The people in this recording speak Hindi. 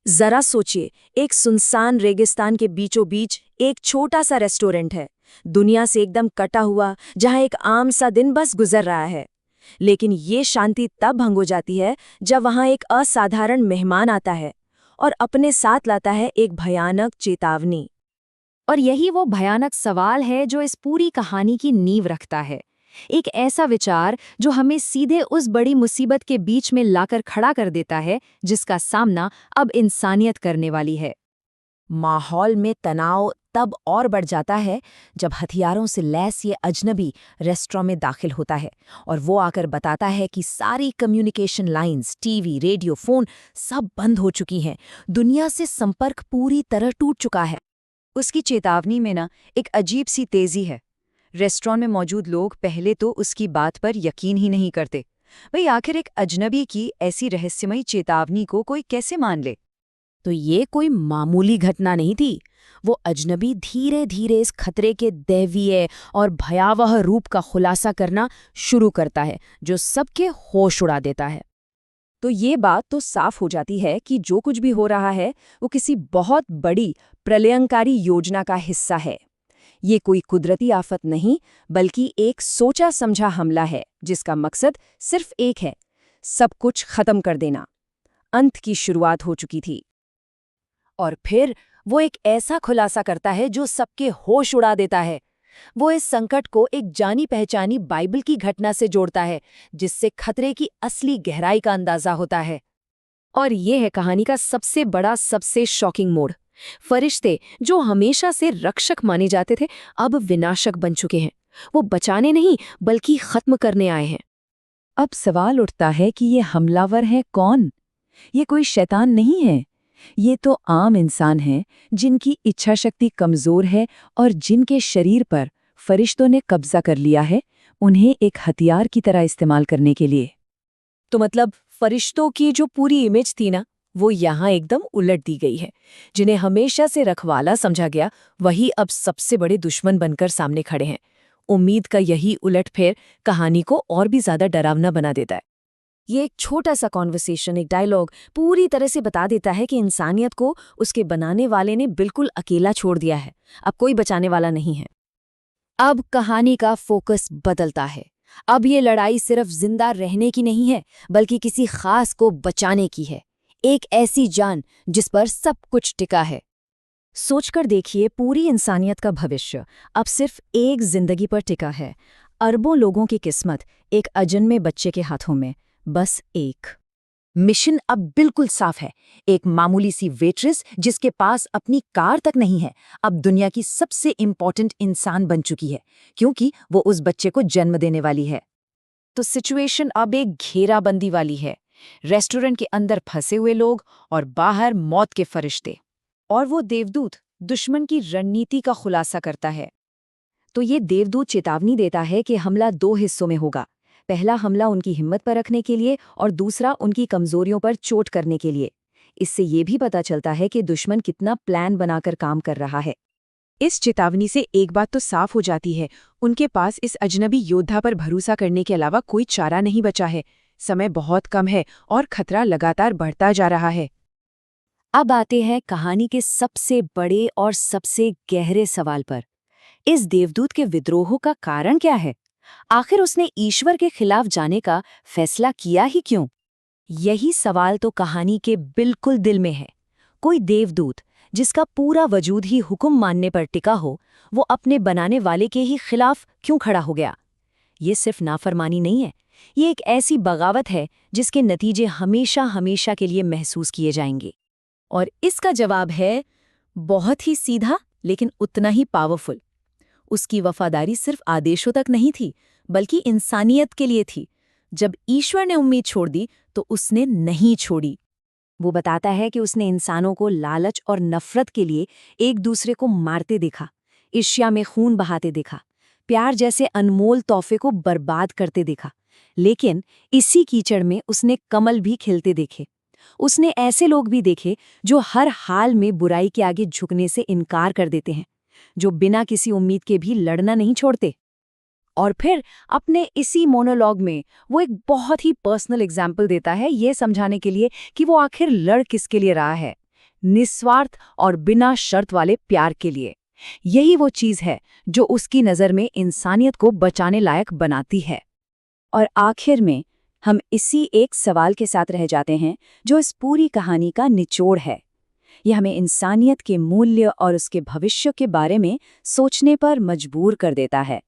जरा सोचिए, एक सुनसान रेगिस्तान के बीचों बीच एक छोटा सा रेस्टोरेंट है, दुनिया से एकदम कटा हुआ, जहां एक आम सा दिन बस गुजर रहा है। लेकिन ये शांति तब भंग हो जाती है जब वहां एक असाधारण मेहमान आता है और अपने साथ लाता है एक भयानक चेतावनी। और यही वो भयानक सवाल है जो इस पूरी कहानी की नींव रखता है। एक ऐसा विचार जो हमें सीधे उस बड़ी मुसीबत के बीच में लाकर खड़ा कर देता है जिसका सामना अब इंसानियत करने वाली है। माहौल में तनाव तब और बढ़ जाता है जब हथियारों से लैस ये अजनबी रेस्टोरेंट में दाखिल होता है और वो आकर बताता है कि सारी communication lines, TV, radio, phone सब बंद हो चुकी हैं। दुनिया से संपर्क पूरी तरह टूट चुका है। उसकी चेतावनी में एक अजीब सी तेजी है। रेस्टोरेंट में मौजूद लोग पहले तो उसकी बात पर यकीन ही नहीं करते। भाई आखिर एक अजनबी की ऐसी रहस्यमयी चेतावनी को कोई कैसे मान ले? तो ये कोई मामूली घटना नहीं थी। वो अजनबी धीरे धीरे इस खतरे के दैवीय और भयावह रूप का खुलासा करना शुरू करता है जो सबके होश उड़ा देता है। तो ये बात तो साफ हो जाती है कि जो कुछ भी हो रहा है वो किसी बहुत बड़ी प्रलयंकारी योजना का हिस्सा है। ये कोई कुदरती आफत नहीं, बल्कि एक सोचा समझा हमला है जिसका मकसद सिर्फ एक है, सब कुछ खत्म कर देना। अंत की शुरुआत हो चुकी थी। और फिर वो एक ऐसा खुलासा करता है जो सबके होश उड़ा देता है। वो इस संकट को एक जानी पहचानी बाइबल की घटना से जोड़ता है जिससे खतरे की असली गहराई का अंदाजा होता है। और ये है कहानी का सबसे बड़ा, सबसे शॉकिंग मोड़। फरिश्ते जो हमेशा से रक्षक माने जाते थे अब विनाशक बन चुके हैं। वो बचाने नहीं बल्कि खत्म करने आए हैं। अब सवाल उठता है कि ये हमलावर है कौन? ये कोई शैतान नहीं है, ये तो आम इंसान हैं जिनकी इच्छा शक्ति कमजोर है और जिनके शरीर पर फरिश्तों ने कब्जा कर लिया है, उन्हें एक हथियार की तरह इस्तेमाल करने के लिए। तो मतलब फरिश्तों की जो पूरी इमेज थी ना, वो यहाँ एकदम उलट दी गई है। जिन्हें हमेशा से रखवाला समझा गया, वही अब सबसे बड़े दुश्मन बनकर सामने खड़े हैं। उम्मीद का यही उलटफेर कहानी को और भी ज्यादा डरावना बना देता है। ये एक छोटा सा कॉन्वर्सेशन, एक डायलॉग पूरी तरह से बता देता है कि इंसानियत को उसके बनाने वाले ने बिल्कुल अकेला छोड़ दिया है। अब कोई बचाने वाला नहीं है। अब कहानी का फोकस बदलता है। अब ये लड़ाई सिर्फ जिंदा रहने की नहीं है, बल्कि किसी खास को बचाने की है। एक ऐसी जान जिस पर सब कुछ टिका है। सोचकर देखिए, पूरी इंसानियत का भविष्य अब सिर्फ एक जिंदगी पर टिका है। अरबों लोगों की किस्मत एक अजन्मे बच्चे के हाथों में। बस एक मिशन अब बिल्कुल साफ है। एक मामूली सी वेट्रेस जिसके पास अपनी कार तक नहीं है, अब दुनिया की सबसे इंपॉर्टेंट इंसान बन चुकी है, क्योंकि वो उस बच्चे को जन्म देने वाली है। तो सिचुएशन अब एक घेराबंदी वाली है। रेस्टोरेंट के अंदर फंसे हुए लोग और बाहर मौत के फरिश्ते। और वो देवदूत दुश्मन की रणनीति का खुलासा करता है। तो ये देवदूत चेतावनी देता है कि हमला दो हिस्सों में होगा। पहला हमला उनकी हिम्मत पर रखने के लिए और दूसरा उनकी कमजोरियों पर चोट करने के लिए। इससे ये भी पता चलता है कि दुश्मन कितना प्लान बनाकर काम कर रहा है। इस चेतावनी से एक बात तो साफ हो जाती है, उनके पास इस अजनबी योद्धा पर भरोसा करने के अलावा कोई चारा नहीं बचा है। समय बहुत कम है और खतरा लगातार बढ़ता जा रहा है। अब आते हैं कहानी के सबसे बड़े और सबसे गहरे सवाल पर। इस देवदूत के विद्रोह का कारण क्या है? आखिर उसने ईश्वर के खिलाफ जाने का फैसला किया ही क्यों? यही सवाल तो कहानी के बिल्कुल दिल में है। कोई देवदूत जिसका पूरा वजूद ही हुक्म मानने पर टिका हो, वो अपने बनाने वाले के ही खिलाफ क्यों खड़ा हो गया? ये सिर्फ नाफरमानी नहीं है, ये एक ऐसी बगावत है जिसके नतीजे हमेशा हमेशा के लिए महसूस किए जाएंगे। और इसका जवाब है बहुत ही सीधा लेकिन उतना ही पावरफुल। उसकी वफादारी सिर्फ आदेशों तक नहीं थी, बल्कि इंसानियत के लिए थी। जब ईश्वर ने उम्मीद छोड़ दी तो उसने नहीं छोड़ी। वो बताता है कि उसने इंसानों को लालच और नफरत के लिए एक दूसरे को मारते देखा, ईर्ष्या में खून बहाते देखा, प्यार जैसे अनमोल तोहफे को बर्बाद करते देखा। लेकिन इसी कीचड़ में उसने कमल भी खिलते देखे। उसने ऐसे लोग भी देखे जो हर हाल में बुराई के आगे झुकने से इनकार कर देते हैं, जो बिना किसी उम्मीद के भी लड़ना नहीं छोड़ते। और फिर अपने इसी मोनोलॉग में वो एक बहुत ही पर्सनल एग्जाम्पल देता है, ये समझाने के लिए कि वो आखिर लड़ किसके लिए रहा है। निस्वार्थ और बिना शर्त वाले प्यार के लिए। यही वो चीज़ है जो उसकी नज़र में इंसानियत को बचाने लायक बनाती है। और आखिर में हम इसी एक सवाल के साथ रह जाते हैं जो इस पूरी कहानी का निचोड़ है। यह हमें इंसानियत के मूल्य और उसके भविष्य के बारे में सोचने पर मजबूर कर देता है।